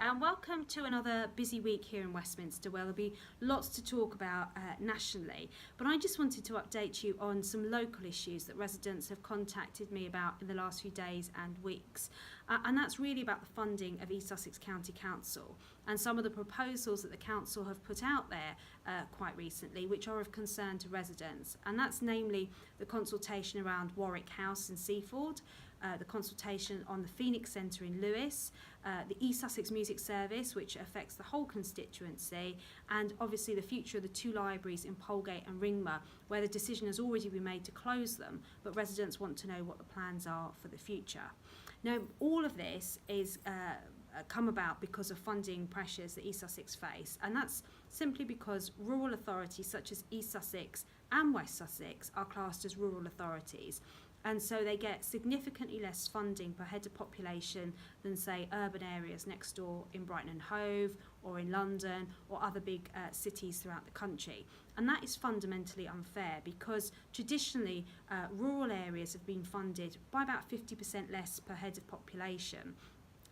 and welcome to another busy week here in Westminster where there'll be lots to talk about nationally. But I just wanted to update you on some local issues that residents have contacted me about in the last few days and weeks. And that's really about the funding of East Sussex County Council and some of the proposals that the council have put out there quite recently, which are of concern to residents. And that's namely the consultation around Warwick House in Seaford, the consultation on the Phoenix Centre in Lewes, the East Sussex Music Service, which affects the whole constituency, and obviously the future of the two libraries in Polegate and Ringmer, where the decision has already been made to close them, but residents want to know what the plans are for the future. Now, all of this is come about because of funding pressures that East Sussex face, and that's simply because rural authorities such as East Sussex and West Sussex are classed as rural authorities, and so they get significantly less funding per head of population than, say, urban areas next door in Brighton and Hove or in London or other big cities throughout the country. And that is fundamentally unfair because traditionally rural areas have been funded by about 50% less per head of population.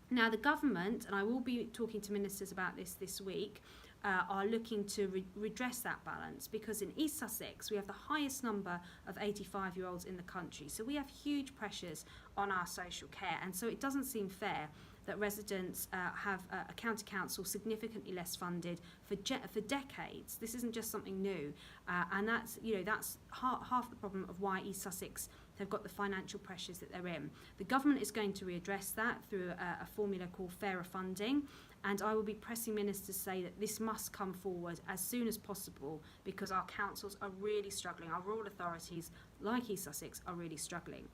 Now, the government, and I will be talking to ministers about this week, are looking to redress that balance, because in East Sussex we have the highest number of 85-year-olds in the country, so we have huge pressures on our social care, and so it doesn't seem fair that residents have a county council significantly less funded for decades. This isn't just something new, and that's half the problem of why East Sussex have got the financial pressures that they're in. The government is going to readdress that through a formula called fairer funding, and I will be pressing ministers to say that this must come forward as soon as possible because our councils are really struggling. Our rural authorities, like East Sussex, are really struggling.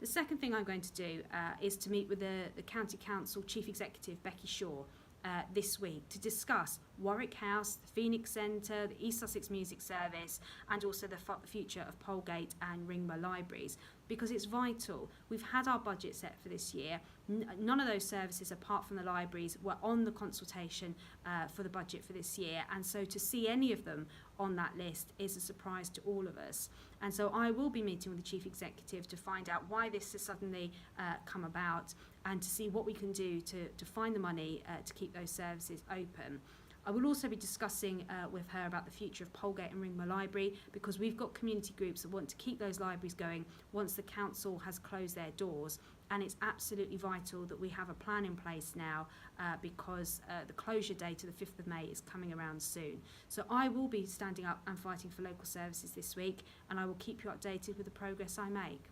The second thing I'm going to do is to meet with the County Council Chief Executive, Becky Shaw, this week to discuss Warwick House, the Phoenix Centre, the East Sussex Music Service, and also the future of Polegate and Ringmer libraries, because it's vital. We've had our budget set for this year. None of those services, apart from the libraries, were on the consultation for the budget for this year, and so to see any of them on that list is a surprise to all of us. And so I will be meeting with the Chief Executive to find out why this has suddenly come about and to see what we can do to find the money to keep those services open. I will also be discussing with her about the future of Polegate and Ringmer Library, because we've got community groups that want to keep those libraries going once the council has closed their doors, and it's absolutely vital that we have a plan in place now because the closure date of the 5th of May is coming around soon. So I will be standing up and fighting for local services this week, and I will keep you updated with the progress I make.